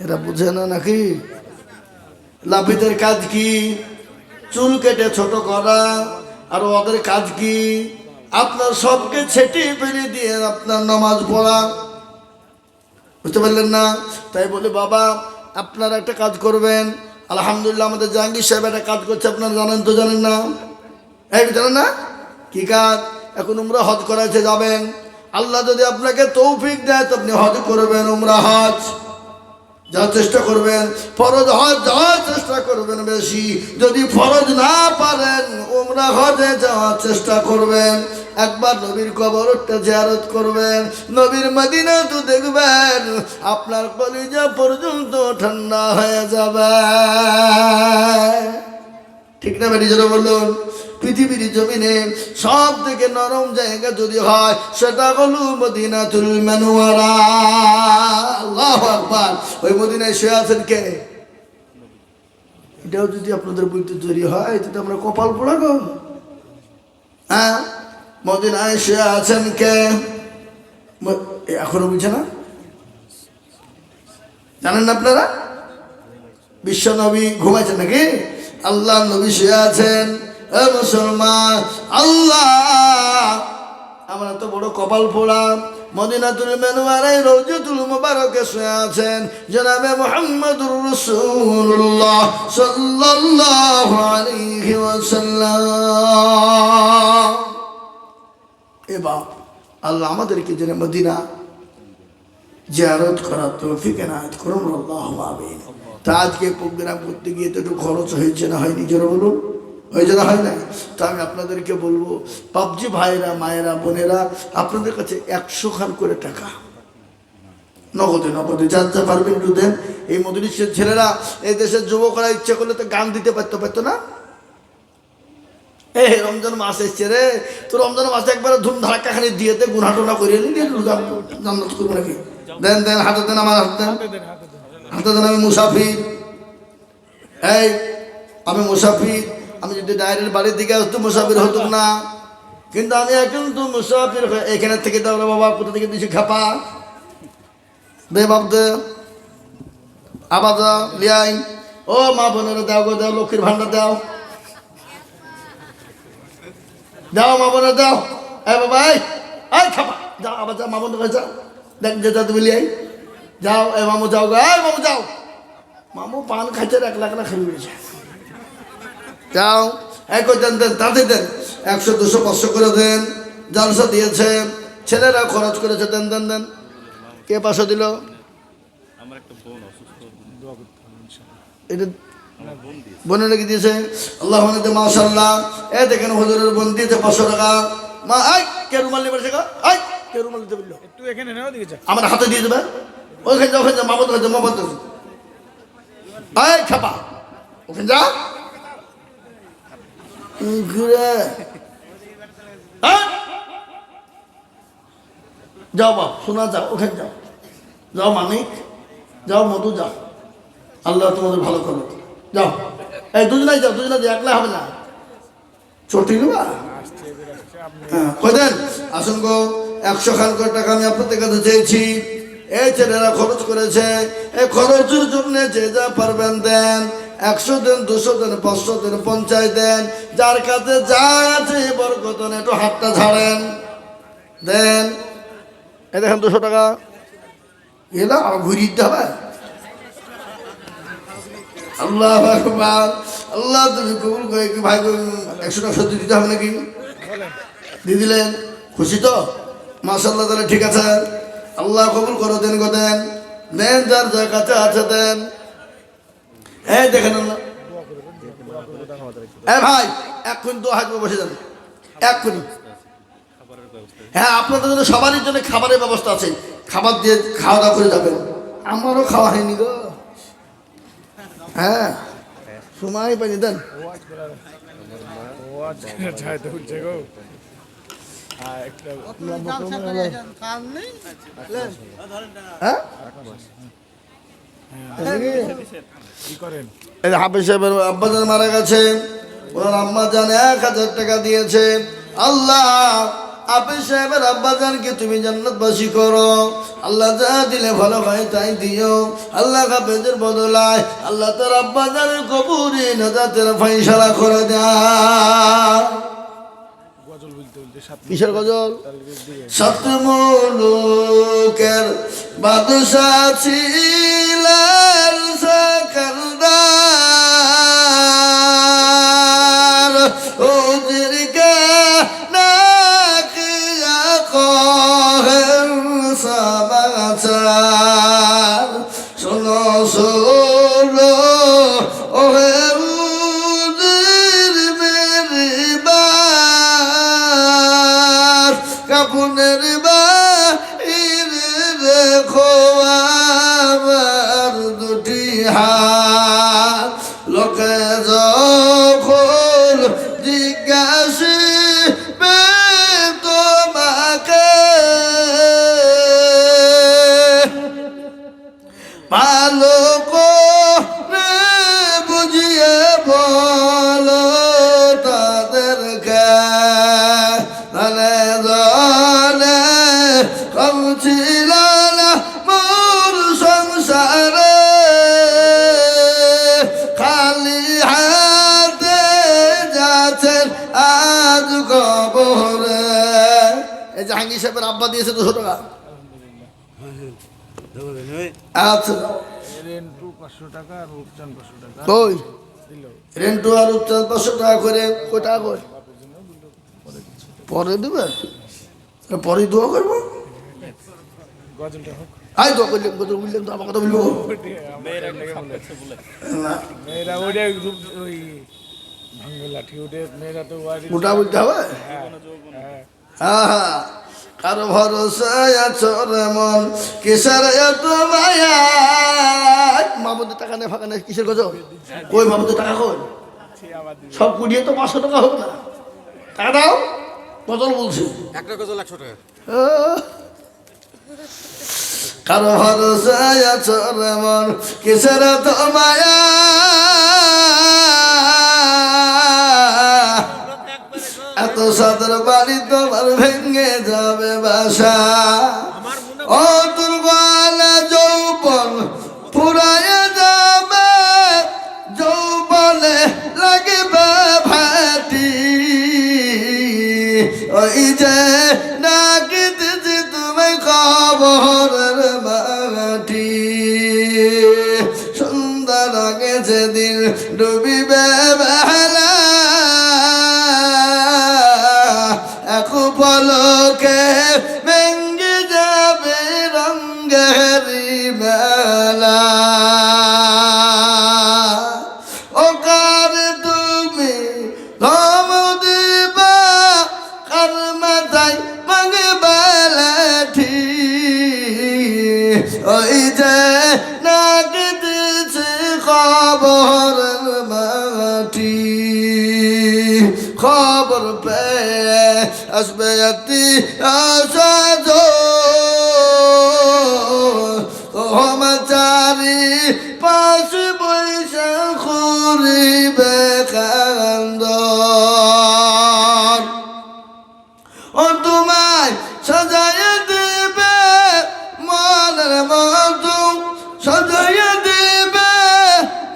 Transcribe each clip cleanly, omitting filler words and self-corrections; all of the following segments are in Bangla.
এরা বুঝে না নাকি? লাফিদের কাজ কি? চুল কেটে ছোট করা। আর ওদের কাজ কি? আপনার সবকে ছেটে ফেলে দিয়ে আপনার নামাজ পড়া। বুঝতে পারলেন না? তাই বলে বাবা আপনারা একটা কাজ করবেন। আলহামদুলিল্লাহ আমাদের জাহাঙ্গীর সাহেব একটা কাজ করছে, আপনারা জানেন তো জানেন না? এই জানেন না কি কাজ? এখন উমরা হজ করাইতে যাবেন। আল্লাহ যদি আপনাকে তৌফিক দেয় তো আপনি হজ করবেন, উমরা হজ যাওয়ার চেষ্টা করবেন। ফরজ হজ যাওয়ার চেষ্টা করবেন বেশি। যদি ফরজ না পারেন উমরা হজে যাওয়ার চেষ্টা করবেন। একবার নবীর কবরটা জিয়ারত করবেন, নবীর মদিনা তো দেখবেন, আপনার কলিজা পর্যন্ত ঠান্ডা হয়ে যাবে। ঠিক না বেটি? যেটা বলুন, পৃথিবীর জমিনে সব থেকে নরম জায়গা যদি হয় সেটা হলো মদিনাতুল মুনাওয়ারা। আল্লাহু আকবার। ওই মদিনায় শুয়ে আছেন কে? এটাও যদি আপনাদের বইতে তৈরি হয় তো আমরা কপাল পোড়া গো। হ্যাঁ, মদিনায় শুয়ে আছেন কে? এখনো বুঝে না? জানেন না আপনারা? বিশ্ব নবী ঘুমাইছেন নাকি? আল্লাহ নবী শুয়ে আছেন। এ মুসলমান, আল্লাহ আমরা তো বড় কপাল পোড়া। মদিনাতুল মুনাওয়ারায় রওজাতুল মুবারকে শুয়ে আছেন জনাবে মুহাম্মদুর রাসূলুল্লাহ সাল্লাল্লাহু আলাইহি ওয়াসাল্লাম। এবার আল্লাহ আমাদেরকে যেন মদিনা জিয়ারত করার তৌফিক এনায়েত করুন, আল্লাহুম্মা আমিন। তা আজকে প্রোগ্রাম করতে গিয়ে তো একটু খরচ হয়েছে না হয়নি? জোরে বলুন, হয়েছে না হয় না? তা আমি আপনাদেরকে বলবো, পাবজি ভাইরা, মায়েরা, বোনেরা, আপনাদের কাছে 100 খান করে টাকা নগদে নগদে জানতে পারবেন একটু দেন। এই মজলিসের ছেলেরা, এই দেশের যুবকরা ইচ্ছে করলে তো গান দিতে পারতো না? এই রমজান মাস এসছে রে, তো রমজান মাসে একবার ধুম ধাক্কা খানি দিয়েতে গুনাটোনা করিয়ে নিয়ে জান্নাত করবো নাকি? দেন দেন, হাতে দেন, আমার হাতে দেন, হাতে দেন। আমি মুসাফির, এই আমি মুসাফির। আমি যদি ডাইরেক্ট বাড়ির দিকে আসতো মুসাফির হতো না, কিন্তু আমি এখন তো মুসাফির। এখানে থেকে দাও রে বাবা, কোথা থেকে দিয়েছি খাপা দে বাপ দে, আবার দাও লিয়াই। ও মা বোনেরা দাও গো, দাও, লক্ষ্মীর ভান্ডার দাও, দাও মা বোনের দাও। এ বাবা, এই খাপা যাও, আবার যাও মা বোনের কাছে যাও, দেখ যে যা তুমি লিয়াই যাও। এ মামু যাও গো, এই মামু যাও। মামু পান খাইছে, 1 লাখ না খেয়ে বেড়েছে। যাও, এক দেন দেন, তাতে দেন, 100 200 500 করে দেন। জালসা দিয়েছে, ছেলেরা খরচ করেছে, দেন দেন দেন। কে 500 দিল? এটা বোনের নাকি দিয়েছে? আল্লাহ মাশাআল্লাহ। এ দেখেন হুজুরের বোন দিয়েছে 500 টাকা। মা আই কে রুমাল নিয়ে বসে গা, আই কে রুমাল দিতে বললো? একটু এখানে নাও, দিয়েছে আমার হাতে দিয়ে দেবে। ওখানে যাও, ওখানে যাও, মা বন্ধ, মা বন্ধ। আই খাপা, ওখানে যা ঘুরে যাও বাপ, শোনা যাও, ওখানে যাও, যাও মানিক, যাও মধু, যাও, আল্লাহ তোমাদের ভালো করো, যাও। এই দুজনাই যাও, দুজনে যাও, একলা হবে না। চটি নেবা? হ্যাঁ, কই দেন? আসুন গো, 100 খান করে টাকা আমি আপনাদের কাছে চেয়েছি। এই ছেলেরা খরচ করেছে, এই খরচের জন্য যে যা পারবেন দেন। 100 দেন, 200 দেন, 500 দেন, 50 দেন, যার কাছে যা আছে বরকত একটু হাতটা ঝাড়েন, দেন। এই দেখেন 200 টাকা এলা, আর ঘুরিয়ে দিতে হবে। আল্লাহ আকবার। আল্লাহ তুমি কবুল করে কি ভাই, 100 টাকা সত্যি দিতে হবে নাকি? দিয়ে দিলেন, খুশি তো? মাশাআল্লাহ, তাহলে ঠিক আছে। আল্লাহ কবুল করো, দেন গো, দেন দেন, যার যার কাছে আছে দেন। এই দেখেন এ ভাই, এক্ষুনি 2 হাত বসে যান, এক্ষুনি। হ্যাঁ, আপনাদের জন্য সবারই জন্য খাবারের ব্যবস্থা আছে, খাবার দিয়ে খাওয়া দাওয়া করে যাবেন। আমারও খাওয়া হয়নি গো। হ্যাঁ, সময় পাইনি, দেন। হাফেজ সাহেবের আব্বাজান মারা গেছে, ওনার আম্মা জান 1000 টাকা দিয়েছে। আল্লাহ আপনি সাহেবের আব্বাজানকে তুমি জান্নাতবাসী করো। আল্লাহ যা দিলে ভালো হয় তাই দিও। আল্লাহ হাফেজের বদলায় আল্লাহ তার আব্বাজানের কবরে নাজাতের ফাইসালা করে দেয়। কিসের গজল? সাত মুলুকের বাদশা ছিলেন সেকেন্দার, ওদেরকে নাকিয়া কহেন সমাচার। শোনো শোনো ওহে কাপুনের বাহিরে রেখো আমার দুটি হাত। লোকে যখন জিজ্ঞাসিবে তোমাকে ভালো করে বুঝিয়ে বলো তাদেরকে, মানে দলে কম ছিল না মোর সংসারে, খালি হাতে যাচ্ছেন আজ কবরে। এই জাহাঙ্গীর সাহেবের আব্বা দিয়েছে 200 টাকা। আচ্ছা রেন্টু 500 টাকা আর রূপচান 500 টাকা। কই রেন্টু আর রূপচাঁদ 500 টাকা করে? কই টাকা কই? পরে দেবে? পরে দোয়া করবো। গজলটা হোক। আই দোয়া করলাম, গজল বললাম তো আমার কথা বলবো না। মেয়েরা ওইটা ওই ভাঙ্গে লাঠি ওঠে, মেয়েরা তো ওটা বলতে হবে। হ্যাঁ হ্যাঁ, কারো ভরসায় আছো রে মন, কিসের এত মায়া। মামুদের টাকা নেই, ফাঁকা নেই, কিসের গজল? কই মামুদের টাকা কই? সব কুড়িয়ে তো 500 টাকা হোক না, টাকা দাও। গজল বলছি, একটা গজল 100 টাকা। কারো ভরসায় আছো রে মন, কিসের এত মায়া। এত সাদর বাড়ি তোমার ভেঙে যাবে বাসা। ও দুর্বল যৌবন ফুরায় যাবে, যৌবনে লাগবে ভাটি। ওই যে ডাকিতেছি তুমি খবরের মাটি। সুন্দর আগে যেদিন ডুবিবে বেলা, এক পলকে ভেঙ্গে যাবে রঙ্গের মেলা। ও কার তুমি ধম দিবা, কার মাথায় মাগবে লাঠি। ওই যে নাগিতেছে খবরের মাটি। খবর পেয়ে আসবে একটি আশা চারি পাশে বৈশা করিবে কান্দ। ও তোমায় সাজাইয়া দেবে মনের মতো, সাজাইয়া দেবে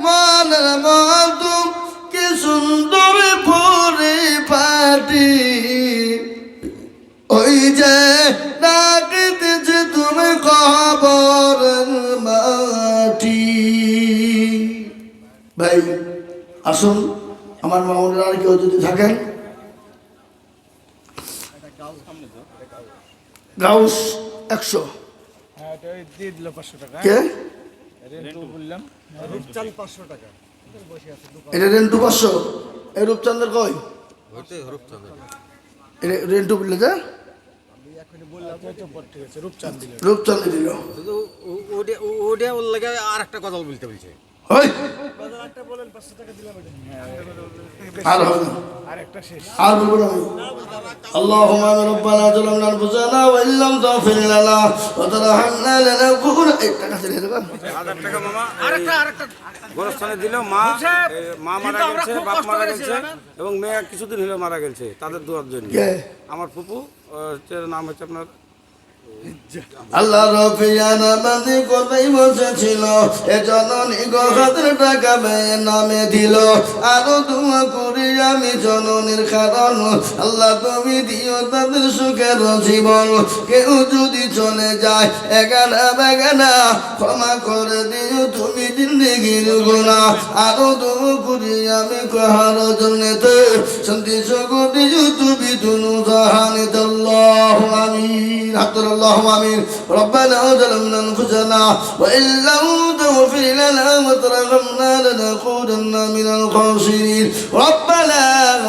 মনের মতো, কি সুন্দর পরিপাটি। ওই যে ডাকিতেছে তুমি খবরের মাটি। ভাই আসুন, আমার মামুনের আর কেউ যদি থাকেন। গাউস 100। হ্যাঁ, এটা দিয়ে দিল 500 টাকা। কে? রেন্টু বললাম। রূপচান 500 টাকা। এটা রেন্টু 500। এই রূপচাঁদের কই? ওইটাই রূপচাঁদ। এটা রেন্টু বললে যে রূপচাঁদ দিল। শুধু ওটা ওর লাগে আর একটা গজল বলতে বলছে। ওই আর হবে না, আরেকটা শেষ। আর বলবো না আমি। আল্লাহুম্মা রাব্বানা যালামনা আনফুসানা ওয়া ইল্লাম তাগফির লানা ওয়া তারহামনা লানাকুনা। এই টাকা ছেড়ে দেবেন। 1000 টাকা মামা আরেকটা গোরস্থানে দিল। মা মারা গেছে, বাপ মারা গেছে এবং মেয়ে কিছুদিন হলো মারা গেছে, তাদের দোয়ার জন্য। কে? আমার ফুপু নাম হচ্ছে আপনার আল্লাহ রফিয়ান আমাদের কোথায় বসেছিল এ জননী গহাদের টাকা ব্যয়ের নামে দিল আরো দোয়া করি আমি জননীর কারণ আল্লাহ তুমি দিও তাদের সুখের জীবন কেউ যদি চলে যায় এগানা বেগানা ক্ষমা করে দিও তুমি জিন্দেগির গুনাহ আরো দোয়া করি আমি কাহার জন্যতে শান্তি সুখ দিও তুমি দুনু জাহানিত আল্লাহু আমিন اللهم آمين ربنا ظلمنا أنفسنا وإن لم تغفر لنا وترحمنا لنكونن من الخاسرين ربنا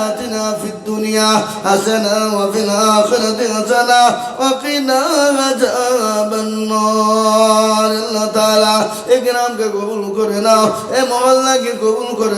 آتنا في الدنيا حسنة وفي الآخرة حسنة وقنا عذاب النار الله تعالى إكرامك قبول كرنا إيه مولاك قبول كرنا